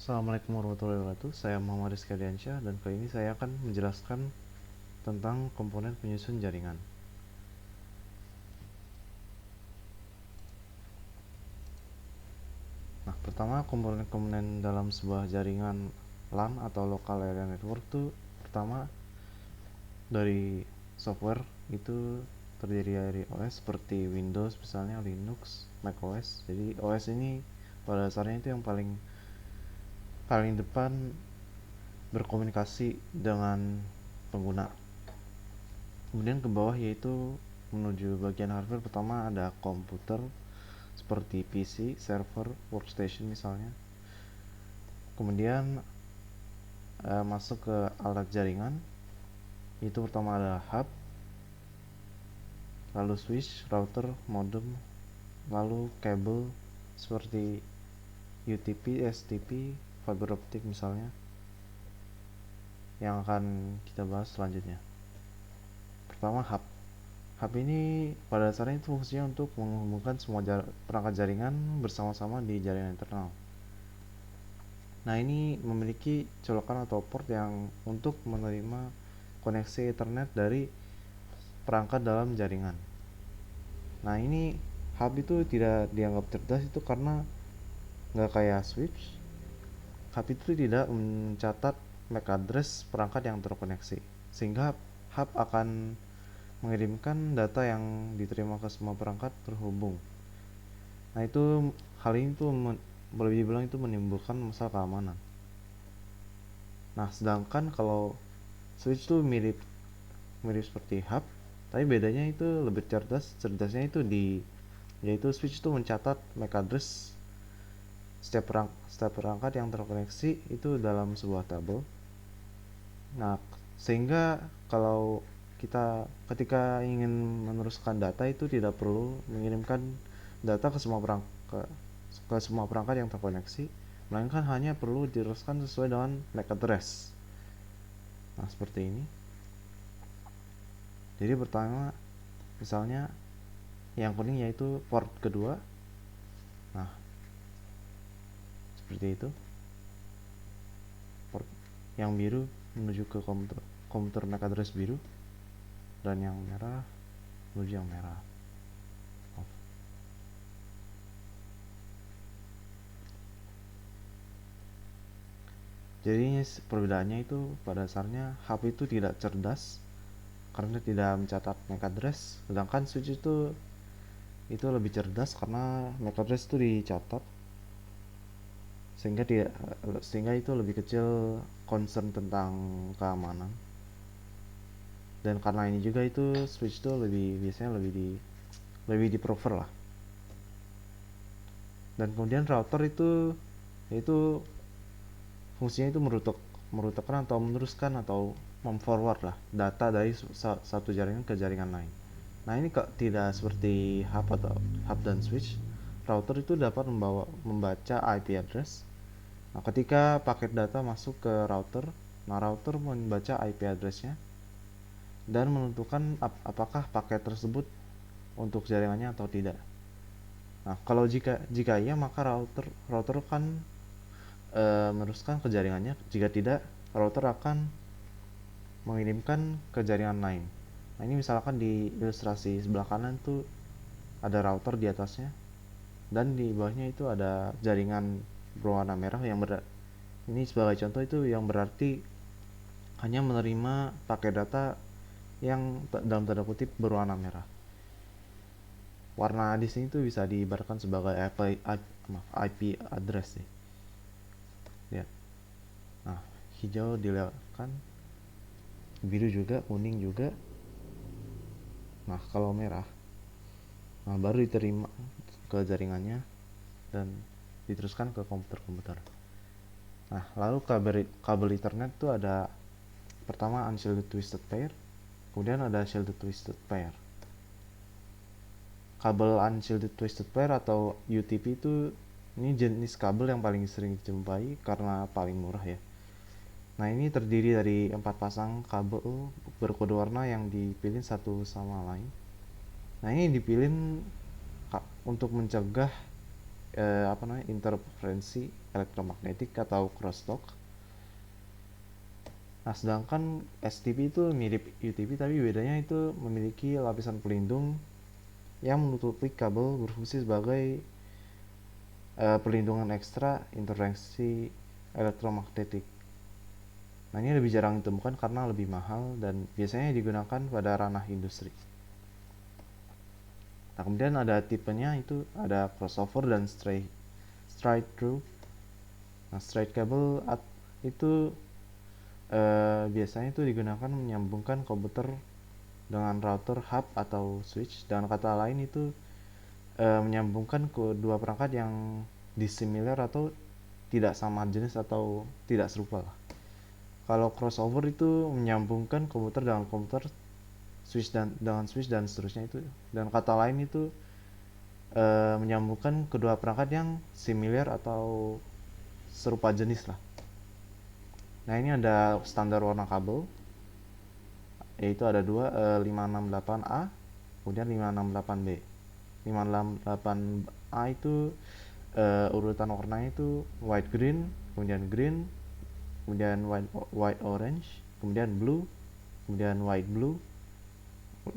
Assalamualaikum warahmatullahi wabarakatuh. Saya Muhammad Rizky Ardiansyah dan kali ini saya akan menjelaskan tentang komponen penyusun jaringan. Nah, pertama komponen-komponen dalam sebuah jaringan LAN atau Local Area Network itu pertama dari software itu terdiri dari OS seperti Windows misalnya, Linux, macOS. Jadi OS ini pada dasarnya itu yang paling depan berkomunikasi dengan pengguna. Kemudian ke bawah yaitu menuju bagian hardware, pertama ada komputer seperti PC, server, workstation misalnya. Kemudian masuk ke alat jaringan, itu pertama ada hub, lalu switch, router, modem, lalu kabel seperti UTP, STP, fiber optic misalnya, yang akan kita bahas selanjutnya. Pertama hub. Hub ini pada dasarnya itu fungsinya untuk menghubungkan semua perangkat jaringan bersama-sama di jaringan internal. Nah, ini memiliki colokan atau port yang untuk menerima koneksi Ethernet dari perangkat dalam jaringan. Nah, ini hub itu tidak dianggap cerdas itu karena nggak kayak switch. Hub itu tidak mencatat MAC address perangkat yang terkoneksi, sehingga hub akan mengirimkan data yang diterima ke semua perangkat terhubung. Nah, hal ini tuh boleh dibilang itu menimbulkan masalah keamanan. Nah, sedangkan kalau switch tuh mirip seperti hub, tapi bedanya itu lebih cerdasnya itu yaitu switch itu mencatat MAC address setiap perangkat yang terkoneksi itu dalam sebuah tabel. Nah, sehingga kalau kita ketika ingin meneruskan data itu tidak perlu mengirimkan data ke semua perangkat yang terkoneksi, melainkan hanya perlu diteruskan sesuai dengan MAC address. Nah, seperti ini. Jadi pertama, misalnya yang kuning yaitu port kedua. Nah, seperti itu. Port yang biru menuju ke komputer MAC address biru, dan yang merah menuju yang merah. Jadi perbedaannya itu pada dasarnya hub itu tidak cerdas karena tidak mencatat MAC address, sedangkan switch itu lebih cerdas karena MAC address itu dicatat, sehingga itu lebih kecil concern tentang keamanan. Dan karena ini juga itu switch itu biasanya lebih di prefer lah. Dan kemudian router itu fungsinya itu merutakkan atau meneruskan atau memforward lah data dari satu jaringan ke jaringan lain. Nah, ini tidak seperti hub dan switch. Router itu dapat membaca IP address. Nah, ketika paket data masuk ke router, nah router membaca IP addressnya dan menentukan apakah paket tersebut untuk jaringannya atau tidak. Nah, kalau jika iya, maka router kan meneruskan ke jaringannya. Jika tidak, router akan mengirimkan ke jaringan lain. Nah, ini misalkan di ilustrasi sebelah kanan tuh ada router di atasnya, dan di bawahnya itu ada jaringan berwarna merah ini sebagai contoh itu yang berarti hanya menerima paket data yang dalam tanda kutip berwarna merah. Warna di sini tuh bisa diibaratkan sebagai IP address sih. Lihat. Nah, hijau dilewatkan, biru juga, kuning juga. Nah, kalau merah, nah baru diterima ke jaringannya dan diteruskan ke komputer. Nah, lalu kabel Ethernet itu ada pertama unshielded twisted pair, kemudian ada shielded twisted pair. Kabel unshielded twisted pair atau UTP ini jenis kabel yang paling sering dijumpai karena paling murah ya. Nah, ini terdiri dari 4 pasang kabel berkode warna yang dipilih satu sama lain. Nah, ini dipilih untuk mencegah interferensi elektromagnetik atau crosstalk. Nah, sedangkan STP itu mirip UTP, tapi bedanya itu memiliki lapisan pelindung yang menutupi kabel, berfungsi sebagai perlindungan ekstra interferensi elektromagnetik. Nah, ini lebih jarang ditemukan karena lebih mahal dan biasanya digunakan pada ranah industri. Nah, kemudian ada tipenya, itu ada crossover dan straight through. Nah, straight cable itu biasanya itu digunakan menyambungkan komputer dengan router, hub, atau switch. Dengan kata lain itu menyambungkan kedua perangkat yang dissimilar atau tidak sama jenis atau tidak serupa lah. Kalau crossover itu menyambungkan komputer dengan komputer, switch dengan switch dan seterusnya itu. Dan kata lain itu menyambungkan kedua perangkat yang similar atau serupa jenis lah. Nah, ini ada standar warna kabel, yaitu ada dua, 568A kemudian 568B. 568A itu urutan warnanya itu white green, kemudian green, kemudian white orange, kemudian blue, kemudian white blue,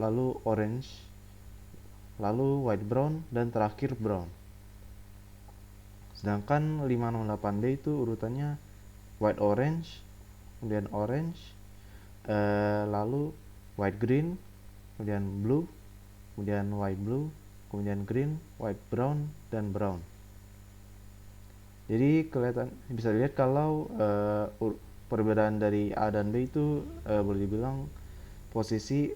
lalu orange, lalu white brown, dan terakhir brown. Sedangkan 568B itu urutannya white orange, kemudian orange, lalu white green, kemudian blue, kemudian white blue, kemudian green, white brown, dan brown. Jadi bisa dilihat kalau perbedaan dari A dan B itu boleh dibilang posisi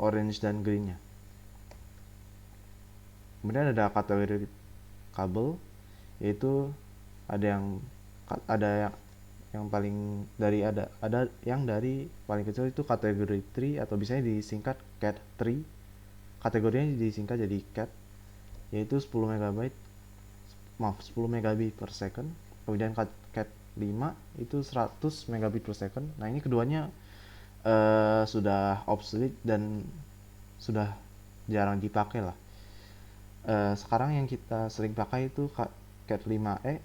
orange dan greennya. Kemudian ada kategori kabel, yaitu ada yang paling dari yang dari paling kecil itu kategori 3 atau biasanya disingkat CAT 3. Kategorinya disingkat jadi CAT, yaitu 10 megabit per second. Kemudian CAT 5 itu 100 megabit per second. Nah, ini keduanya sudah obsolete dan sudah jarang dipakai lah. Sekarang yang kita sering pakai itu CAT 5e,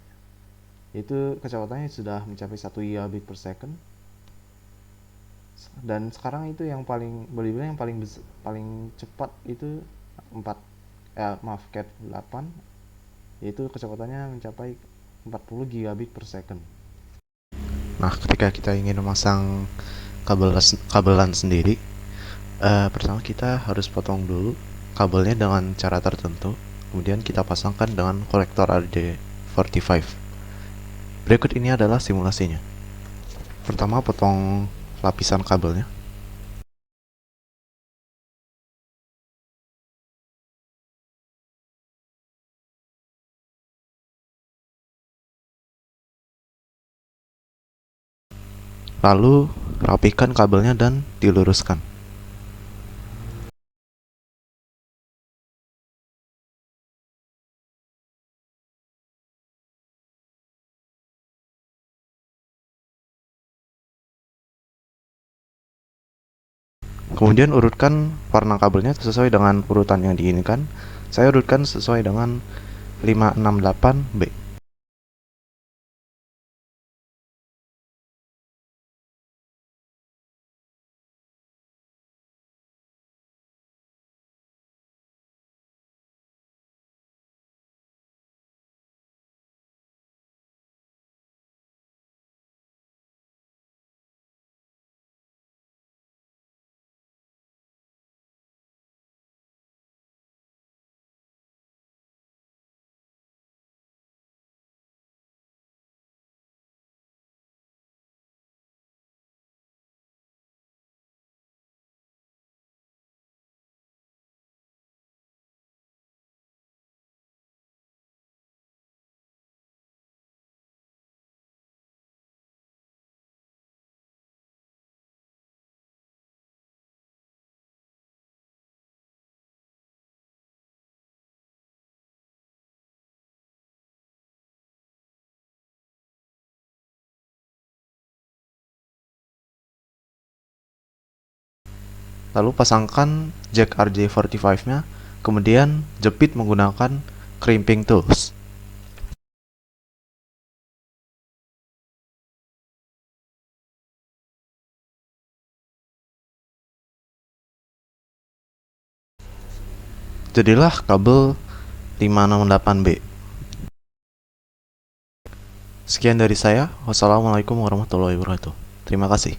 itu kecepatannya sudah mencapai 1 gigabit per second. Dan sekarang itu yang paling boleh bilang yang paling cepat itu CAT 8, yaitu kecepatannya mencapai 40 gigabit per second. Nah, ketika kita ingin memasang kabelan sendiri, pertama kita harus potong dulu kabelnya dengan cara tertentu. Kemudian kita pasangkan dengan konektor RJ45. Berikut ini adalah simulasinya. Pertama, potong lapisan kabelnya. Lalu, rapikan kabelnya dan diluruskan. Kemudian urutkan warna kabelnya sesuai dengan urutan yang diinginkan. Saya urutkan sesuai dengan 568B. Lalu pasangkan jack RJ45-nya, kemudian jepit menggunakan crimping tools. Jadilah kabel 568B. Sekian dari saya. Wassalamualaikum warahmatullahi wabarakatuh. Terima kasih.